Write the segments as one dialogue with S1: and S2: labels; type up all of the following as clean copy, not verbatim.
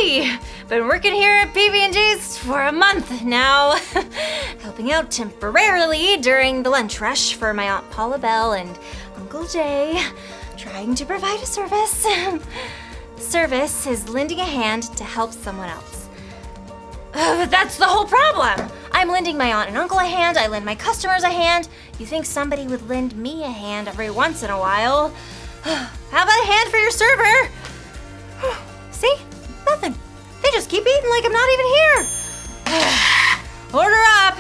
S1: Kelly. Been working here at PB&J's for a month now. Helping out temporarily during the lunch rush for my Aunt Paula Bell and Uncle Jay. Trying to provide a service. Service is lending a hand to help someone else. But that's the whole problem. I'm lending my aunt and uncle a hand. I lend my customers a hand. You think somebody would lend me a hand every once in a while? How about a hand for your server? See? Nothing. They just keep eating like I'm not even here. Order up.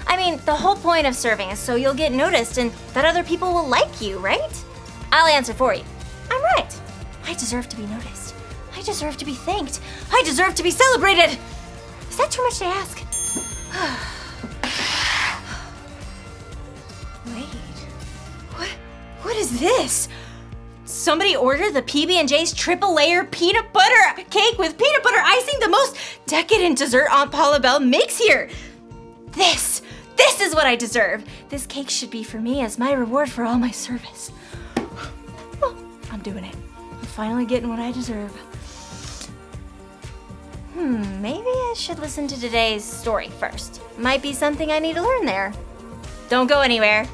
S1: I mean, the whole point of serving is so you'll get noticed and that other people will like you, right? I'll answer for you. I'm right. I deserve to be noticed. I deserve to be thanked. I deserve to be celebrated. Is that too much to ask? Wait. What is this? Somebody ordered the PB&J's triple layer peanut butter cake with peanut butter icing, the most decadent dessert Aunt Paula Bell makes here. This is what I deserve. This cake should be for me as my reward for all my service. Well, I'm doing it. I'm finally getting what I deserve. Maybe I should listen to today's story first. Might be something I need to learn there. Don't go anywhere.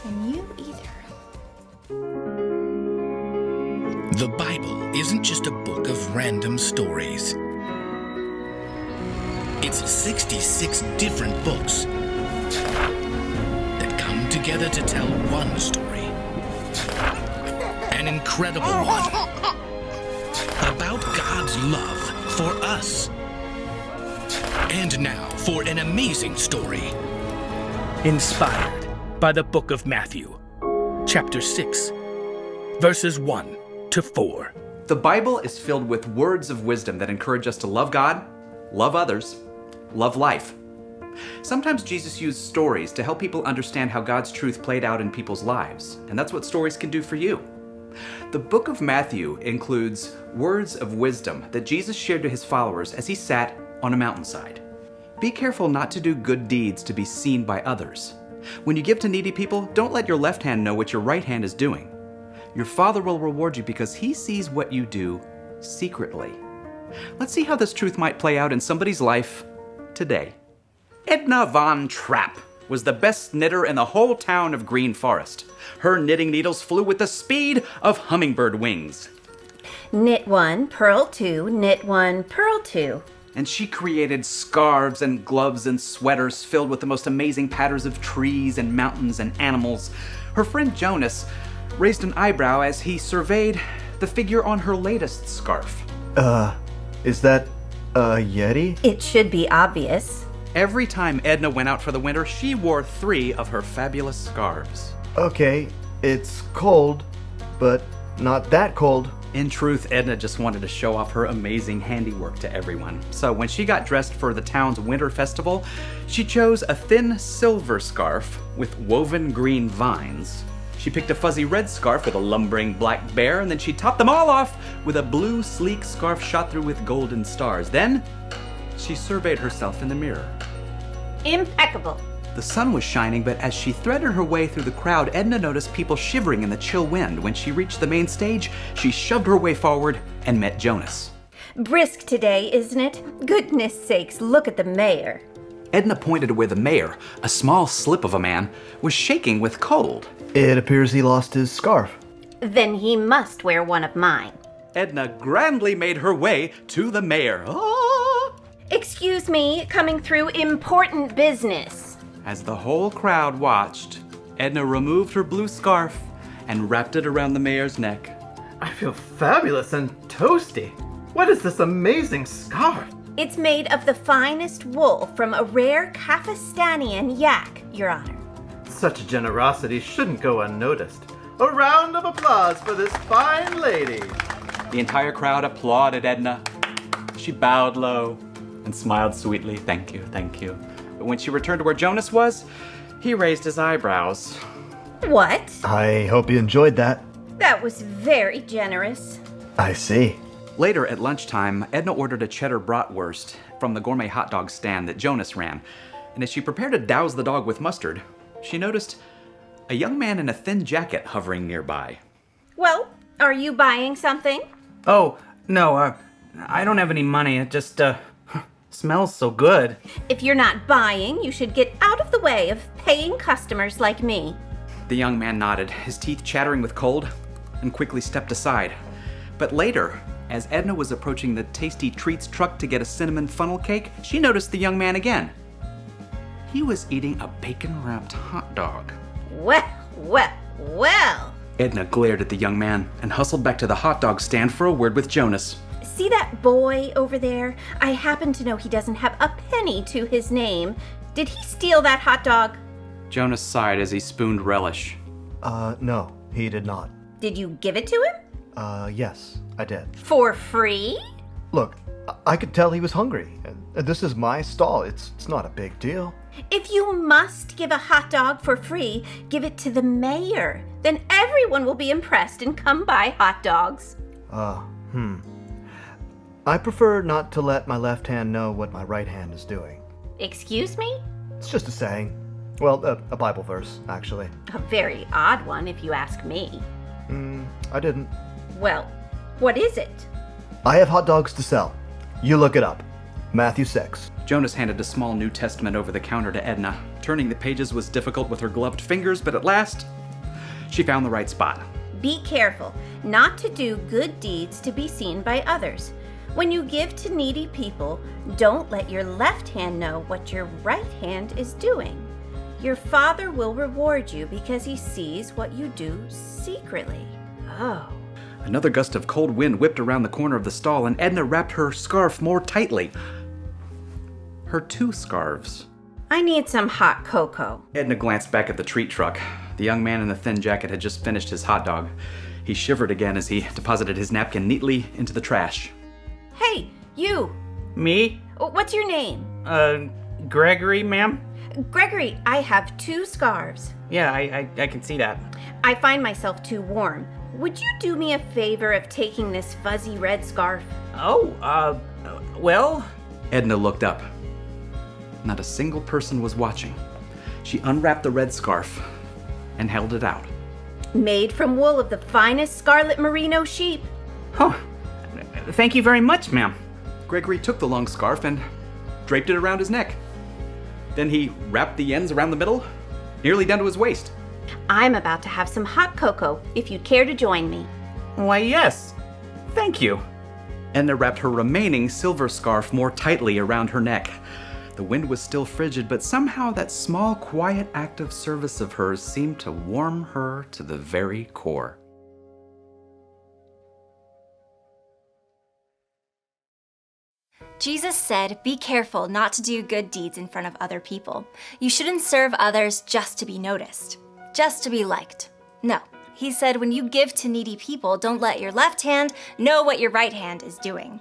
S1: And you either.
S2: The Bible isn't just a book of random stories. It's 66 different books that come together to tell one story. An incredible one. About God's love for us. And now for an amazing story.
S3: Inspired by the book of Matthew, chapter 6, verses 1 to 4.
S4: The Bible is filled with words of wisdom that encourage us to love God, love others, love life. Sometimes Jesus used stories to help people understand how God's truth played out in people's lives, and that's what stories can do for you. The book of Matthew includes words of wisdom that Jesus shared to his followers as he sat on a mountainside. Be careful not to do good deeds to be seen by others. When you give to needy people, don't let your left hand know what your right hand is doing. Your Father will reward you because he sees what you do secretly. Let's see how this truth might play out in somebody's life today. Edna Von Trapp was the best knitter in the whole town of Green Forest. Her knitting needles flew with the speed of hummingbird wings.
S5: Knit one, purl two, knit one, purl two.
S4: And she created scarves and gloves and sweaters filled with the most amazing patterns of trees and mountains and animals. Her friend Jonas raised an eyebrow as he surveyed the figure on her latest scarf.
S6: Is that a Yeti?
S5: It should be obvious.
S4: Every time Edna went out for the winter, she wore 3 of her fabulous scarves.
S6: Okay, it's cold, but not that cold.
S4: In truth, Edna just wanted to show off her amazing handiwork to everyone. So when she got dressed for the town's winter festival, she chose a thin silver scarf with woven green vines. She picked a fuzzy red scarf with a lumbering black bear, and then she topped them all off with a blue sleek scarf shot through with golden stars. Then she surveyed herself in the mirror.
S5: Impeccable.
S4: The sun was shining, but as she threaded her way through the crowd, Edna noticed people shivering in the chill wind. When she reached the main stage, she shoved her way forward and met Jonas.
S5: Brisk today, isn't it? Goodness sakes, look at the mayor.
S4: Edna pointed to where the mayor, a small slip of a man, was shaking with cold.
S6: It appears he lost his scarf.
S5: Then he must wear one of mine.
S4: Edna grandly made her way to the mayor.
S5: Excuse me, coming through important business.
S4: As the whole crowd watched, Edna removed her blue scarf and wrapped it around the mayor's neck.
S7: I feel fabulous and toasty. What is this amazing scarf?
S5: It's made of the finest wool from a rare Kazakhstanian yak, Your Honor.
S7: Such generosity shouldn't go unnoticed. A round of applause for this fine lady.
S4: The entire crowd applauded Edna. She bowed low and smiled sweetly. Thank you, thank you. But when she returned to where Jonas was, he raised his eyebrows.
S5: What?
S6: I hope you enjoyed that.
S5: That was very generous.
S6: I see.
S4: Later at lunchtime, Edna ordered a cheddar bratwurst from the gourmet hot dog stand that Jonas ran. And as she prepared to douse the dog with mustard, she noticed a young man in a thin jacket hovering nearby.
S5: Well, Are you buying something?
S8: Oh, no, I don't have any money. It just, smells so good.
S5: If you're not buying, you should get out of the way of paying customers like me.
S4: The young man nodded, his teeth chattering with cold, and quickly stepped aside. But later, as Edna was approaching the Tasty Treats truck to get a cinnamon funnel cake, she noticed the young man again. He was eating a bacon-wrapped hot dog.
S5: Well.
S4: Edna glared at the young man and hustled back to the hot dog stand for a word with Jonas.
S5: See that boy over there? I happen to know he doesn't have a penny to his name. Did he steal that hot dog?
S4: Jonas sighed as he spooned relish.
S6: No, he did not.
S5: Did you give it to him?
S6: Yes, I did.
S5: For free?
S6: Look, I could tell he was hungry. And this is my stall. It's not a big deal.
S5: If you must give a hot dog for free, give it to the mayor. Then everyone will be impressed and come buy hot dogs.
S6: I prefer not to let my left hand know what my right hand is doing.
S5: Excuse me?
S6: It's just a saying. Well, a Bible verse, actually.
S5: A very odd one, if you ask me.
S6: I didn't.
S5: Well, what is it?
S6: I have hot dogs to sell. You look it up. Matthew 6.
S4: Jonas handed a small New Testament over the counter to Edna. Turning the pages was difficult with her gloved fingers, but at last, she found the right spot.
S5: Be careful not to do good deeds to be seen by others. When you give to needy people, don't let your left hand know what your right hand is doing. Your Father will reward you because he sees what you do secretly. Oh.
S4: Another gust of cold wind whipped around the corner of the stall, and Edna wrapped her scarf more tightly. Her two scarves.
S5: I need some hot cocoa.
S4: Edna glanced back at the treat truck. The young man in the thin jacket had just finished his hot dog. He shivered again as he deposited his napkin neatly into the trash.
S5: Hey, you!
S8: Me?
S5: What's your name?
S8: Gregory, ma'am?
S5: Gregory, I have 2 scarves.
S8: Yeah, I can see that.
S5: I find myself too warm. Would you do me a favor of taking this fuzzy red scarf?
S8: Oh, well?
S4: Edna looked up. Not a single person was watching. She unwrapped the red scarf and held it out.
S5: Made from wool of the finest scarlet merino sheep.
S8: Oh, thank you very much, ma'am.
S4: Gregory took the long scarf and draped it around his neck. Then he wrapped the ends around the middle, nearly down to his waist.
S5: I'm about to have some hot cocoa, if you'd care to join me.
S8: Why, yes. Thank you.
S4: Edna wrapped her remaining silver scarf more tightly around her neck. The wind was still frigid, but somehow that small, quiet act of service of hers seemed to warm her to the very core.
S1: Jesus said, be careful not to do good deeds in front of other people. You shouldn't serve others just to be noticed, just to be liked. No, he said when you give to needy people, don't let your left hand know what your right hand is doing.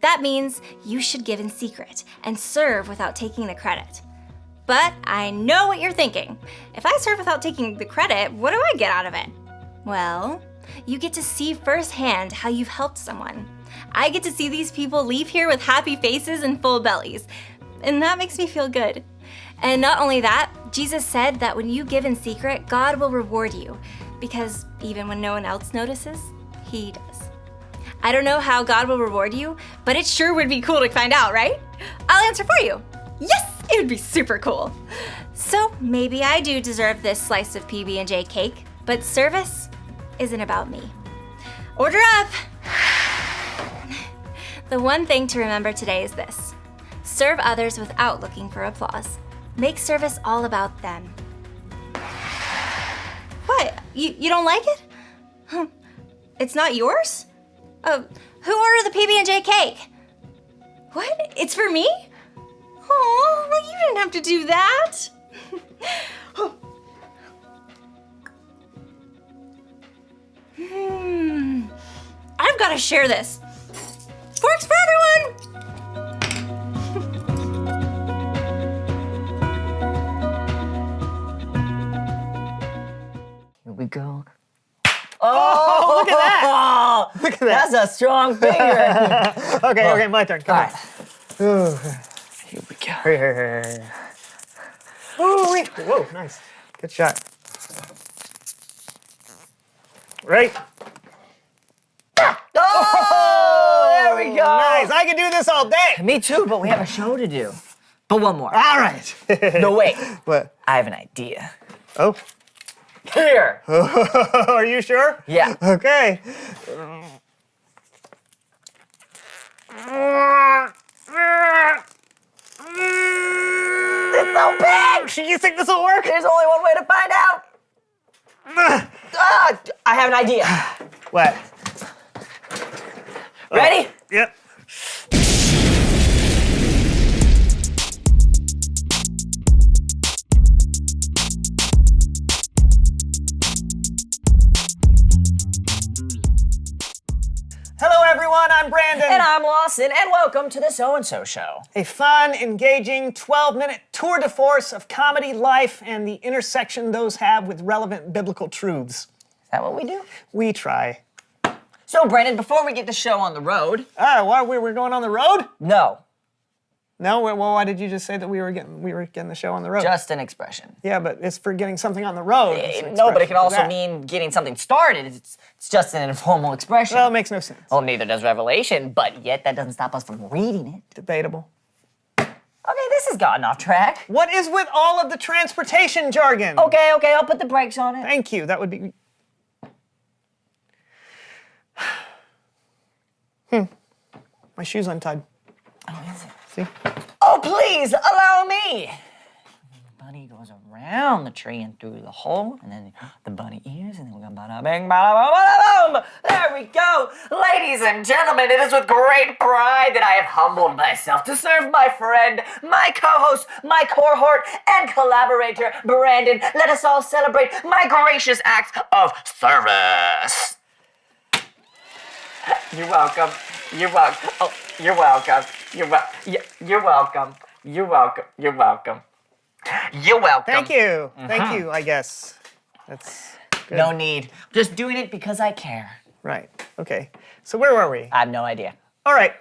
S1: That means you should give in secret and serve without taking the credit. But I know what you're thinking. If I serve without taking the credit, what do I get out of it? Well, you get to see firsthand how you've helped someone. I get to see these people leave here with happy faces and full bellies, and that makes me feel good. And not only that, Jesus said that when you give in secret, God will reward you, because even when no one else notices, he does. I don't know how God will reward you, but it sure would be cool to find out, right? I'll answer for you. Yes, it would be super cool. So maybe I do deserve this slice of PB&J cake, but service isn't about me. Order up! The one thing to remember today is this. Serve others without looking for applause. Make service all about them. What? You don't like it? It's not yours? Who ordered the PB&J cake? What? It's for me? Oh, well, you didn't have to do that. I've got to share this. Forks for everyone!
S9: Here we go. Oh, look at that! Look at that. That's a strong finger.
S10: Okay, my turn. Come on.
S9: Here we go.
S10: Here. Oh, wait. Whoa, nice. Good shot. Right. days. I can do this all day.
S9: Me too, but we have a show to do. But one more.
S10: All right.
S9: No, wait.
S10: What?
S9: I have an idea.
S10: Oh.
S9: Here.
S10: Are you sure?
S9: Yeah.
S10: Okay.
S9: It's so big!
S10: You think this will work?
S9: There's only one way to find out. I have an idea.
S10: What?
S9: Ready?
S10: Yep. Hello, everyone. I'm Brandon.
S9: And I'm Lawson, and welcome to the So-and-So Show.
S10: A fun, engaging 12-minute tour de force of comedy, life, and the intersection those have with relevant biblical truths.
S9: Is that what we do?
S10: We try.
S9: So, Brandon, before we get the show on the road...
S10: Why we're going on the road?
S9: No,
S10: No. Well, why did you just say that we were getting the show on the road?
S9: just an expression.
S10: Yeah, but it's for getting something on the road. It's an
S9: No, but it
S10: expression
S9: can
S10: for
S9: also
S10: that.
S9: mean getting something started. It's just an informal expression.
S10: Well, it makes no sense.
S9: Well, neither does Revelation, but yet that doesn't stop us from reading it.
S10: Debatable.
S9: Okay, this has gotten off track.
S10: What is with all of the transportation jargon?
S9: Okay, I'll put the brakes on it.
S10: Thank you. That would be. My shoe's untied.
S9: Oh, is it?
S10: See?
S9: Oh, please, allow me! The bunny goes around the tree and through the hole, and then the bunny ears, and then we go bada bing, bada boom, bada boom! There we go! Ladies and gentlemen, it is with great pride that I have humbled myself to serve my friend, my co-host, my cohort, and collaborator, Brandon. Let us all celebrate my gracious acts of service. You're welcome. You're welcome. Oh, you're welcome. You're welcome. You're welcome. You're welcome. You're welcome. You're welcome.
S10: Thank you. Thank you, I guess. That's good.
S9: No need. Just doing it because I care.
S10: Right. Okay. So where were we?
S9: I have no idea.
S10: All right.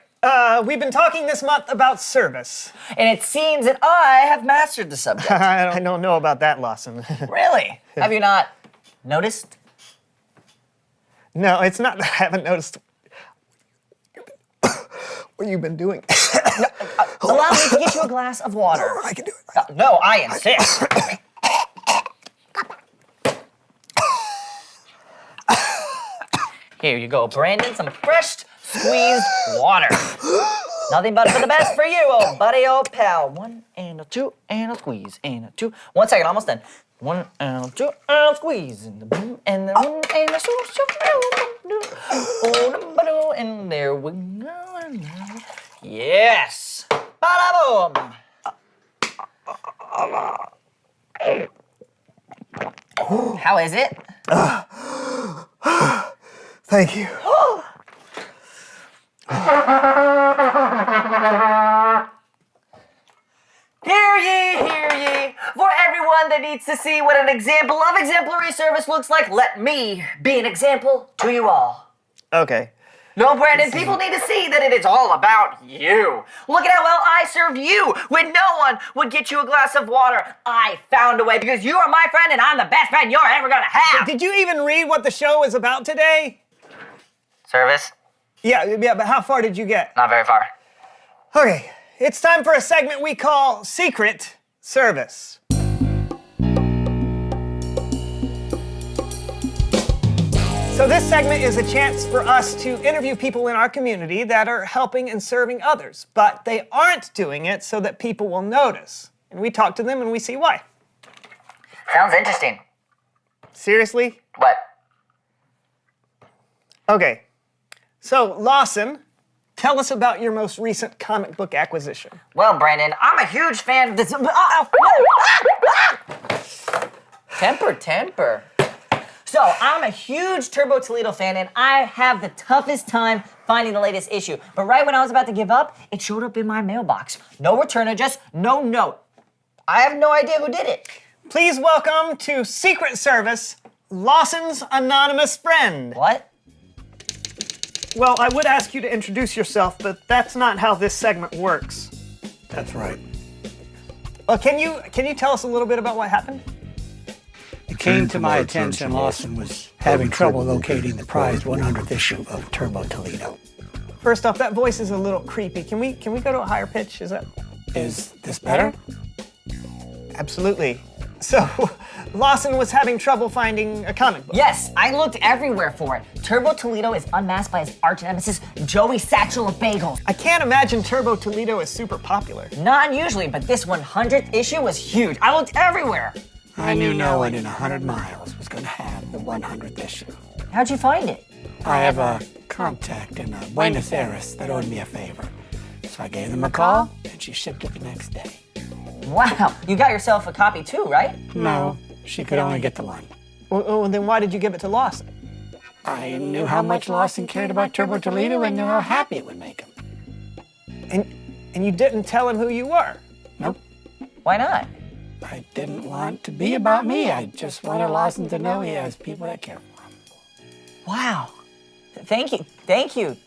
S10: We've been talking this month about service.
S9: And it seems that I have mastered the subject.
S10: I don't know about that, Lawson.
S9: Really? Have you not noticed?
S10: No, it's not that I haven't noticed what you've been doing.
S9: Allow me to get you a glass of water.
S10: I can do it.
S9: No, I insist. Here you go, Brandon. Some fresh squeezed water. Nothing but for the best for you, old buddy, old pal. 1 and a 2 and a squeeze and a 2. 1 second, almost done. 1 and a 2 and a squeeze and the boom and the 1 and a oh, and there we go. Yes. Bada boom. How is it?
S10: Thank you.
S9: Hear ye, for everyone that needs to see what an example of exemplary service looks like, let me be an example to you all.
S10: Okay.
S9: No, Brandon, people need to see that it is all about you. Look at how well I served you when no one would get you a glass of water. I found a way because you are my friend and I'm the best friend you're ever gonna have.
S10: Did you even read what the show is about today?
S9: Service?
S10: Yeah, but how far did you get?
S9: Not very far.
S10: Okay, it's time for a segment we call Secret Service. So this segment is a chance for us to interview people in our community that are helping and serving others, but they aren't doing it so that people will notice. And we talk to them and we see why.
S9: Sounds interesting.
S10: Seriously?
S9: What?
S10: Okay. So, Lawson, tell us about your most recent comic book acquisition.
S9: Well, Brandon, I'm a huge fan of this. Temper. So, I'm a huge Turbo Toledo fan, and I have the toughest time finding the latest issue. But right when I was about to give up, it showed up in my mailbox. No return address, no note. I have no idea who did it.
S10: Please welcome to Secret Service, Lawson's anonymous friend.
S9: What?
S10: Well, I would ask you to introduce yourself, but that's not how this segment works.
S11: That's right.
S10: Well, can you tell us a little bit about what happened?
S11: It came to my attention Lawson was having trouble locating the prized 100th issue of Turbo Toledo.
S10: First off, that voice is a little creepy. Can we go to a higher pitch?
S11: Is this better?
S10: Absolutely. So, Lawson was having trouble finding a comic book.
S9: Yes, I looked everywhere for it. Turbo Toledo is unmasked by his arch nemesis, Joey Satchel of Bagels.
S10: I can't imagine Turbo Toledo is super popular.
S9: Not unusually, but this 100th issue was huge. I looked everywhere.
S11: I knew no one in 100 miles was going to have the 100th issue.
S9: How'd you find it?
S11: I have a contact in Buenos Aires that owed me a favor. So I gave them a call, and she shipped it the next day.
S9: Wow, you got yourself a copy too, right?
S11: No, she could only get the one.
S10: Well, then why did you give it to Lawson?
S11: I knew how much Lawson cared about Turbo Toledo and knew how happy it would make him.
S10: And you didn't tell him who you were?
S11: Nope.
S9: Why not?
S11: I didn't want it to be about me. I just wanted Lawson to know he has people that care for him.
S9: Wow. Thank you.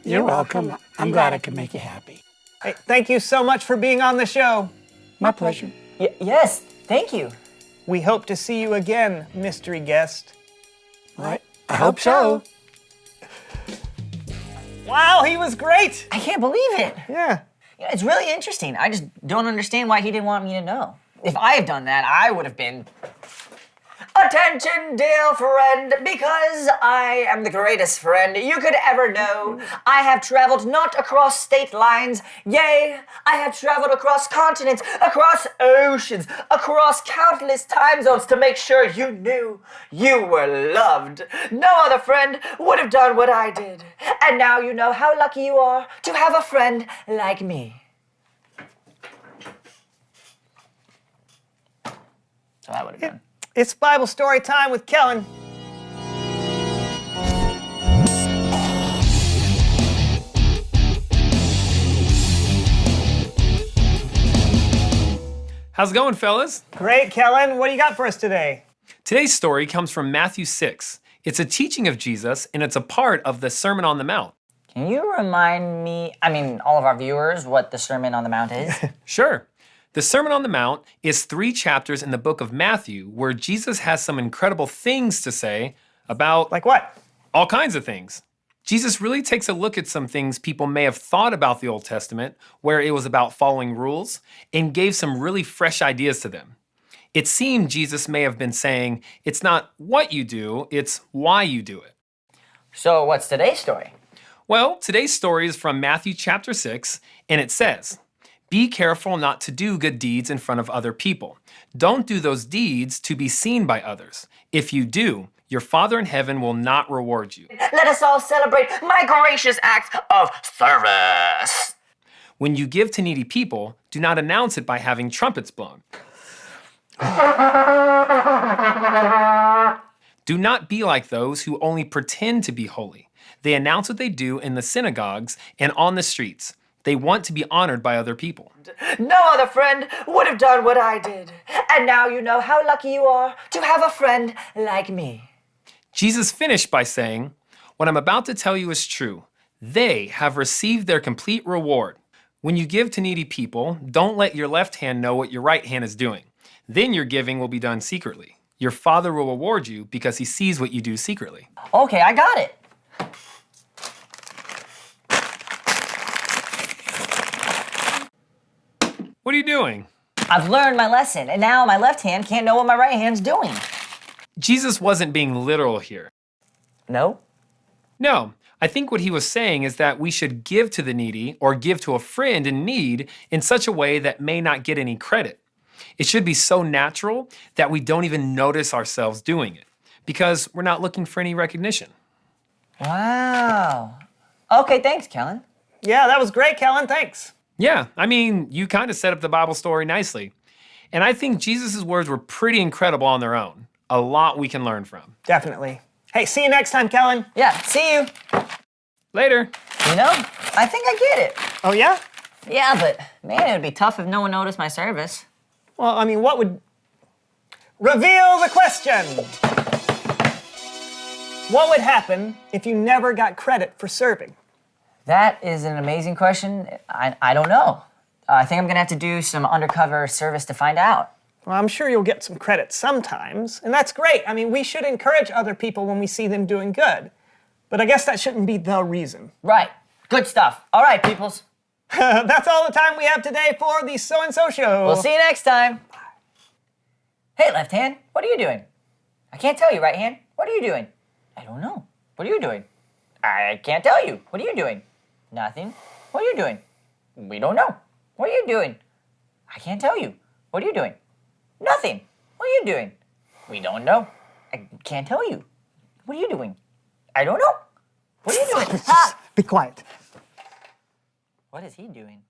S11: You're welcome. I'm glad I could make you happy.
S10: Hey, thank you so much for being on the show.
S11: My pleasure.
S9: Yes, thank you.
S10: We hope to see you again, mystery guest.
S11: I hope so.
S10: Wow, he was great.
S9: I can't believe it.
S10: Yeah.
S9: It's really interesting. I just don't understand why he didn't want me to know. If I had done that, I would have been... Attention, dear friend, because I am the greatest friend you could ever know. I have traveled not across state lines, yea, I have traveled across continents, across oceans, across countless time zones to make sure you knew you were loved. No other friend would have done what I did. And now you know how lucky you are to have a friend like me. So that would have been.
S10: It's Bible story time with Kellen.
S12: How's it going, fellas?
S10: Great, Kellen. What do you got for us today?
S12: Today's story comes from Matthew 6. It's a teaching of Jesus, and it's a part of the Sermon on the Mount.
S9: Can you remind me, all of our viewers, what the Sermon on the Mount is?
S12: Sure. The Sermon on the Mount is 3 chapters in the book of Matthew where Jesus has some incredible things to say about...
S10: Like what?
S12: All kinds of things. Jesus really takes a look at some things people may have thought about the Old Testament, where it was about following rules, and gave some really fresh ideas to them. It seemed Jesus may have been saying, it's not what you do, it's why you do it.
S9: So what's today's story?
S12: Well, today's story is from Matthew chapter 6, and it says, "Be careful not to do good deeds in front of other people. Don't do those deeds to be seen by others. If you do, your Father in heaven will not reward you.
S9: Let us all celebrate my gracious act of service.
S12: When you give to needy people, do not announce it by having trumpets blown. Do not be like those who only pretend to be holy. They announce what they do in the synagogues and on the streets. They want to be honored by other people.
S9: No other friend would have done what I did. And now you know how lucky you are to have a friend like me."
S12: Jesus finished by saying, "What I'm about to tell you is true. They have received their complete reward. When you give to needy people, don't let your left hand know what your right hand is doing. Then your giving will be done secretly. Your Father will reward you because he sees what you do secretly."
S9: Okay, I got it.
S12: What are you doing?
S9: I've learned my lesson, and now my left hand can't know what my right hand's doing.
S12: Jesus wasn't being literal here.
S9: No?
S12: No, I think what he was saying is that we should give to the needy or give to a friend in need in such a way that may not get any credit. It should be so natural that we don't even notice ourselves doing it because we're not looking for any recognition.
S9: Wow. Okay, thanks, Kellen.
S10: Yeah, that was great, Kellen. Thanks.
S12: Yeah, you kind of set up the Bible story nicely. And I think Jesus' words were pretty incredible on their own. A lot we can learn from.
S10: Definitely. Hey, see you next time, Kellen.
S9: Yeah, see you.
S12: Later.
S9: You know, I think I get it.
S10: Oh, yeah?
S9: Yeah, but man, it would be tough if no one noticed my service.
S10: Well, what would... Reveal the question! What would happen if you never got credit for serving?
S9: That is an amazing question. I don't know. I think I'm gonna have to do some undercover service to find out.
S10: Well, I'm sure you'll get some credit sometimes, and that's great. We should encourage other people when we see them doing good. But I guess that shouldn't be the reason.
S9: Right. Good stuff. All right, peoples.
S10: That's all the time we have today for the So-and-So Show.
S9: We'll see you next time. Hey, left hand, what are you doing? I can't tell you, right hand. What are you doing? I don't know. What are you doing? I can't tell you. What are you doing? Nothing. What are you doing? We don't know. What are you doing? I can't tell you. What are you doing? Nothing. What are you doing? We don't know. I can't tell you. What are you doing? I don't know. What are you doing? Ah!
S10: Be quiet.
S9: What is he doing?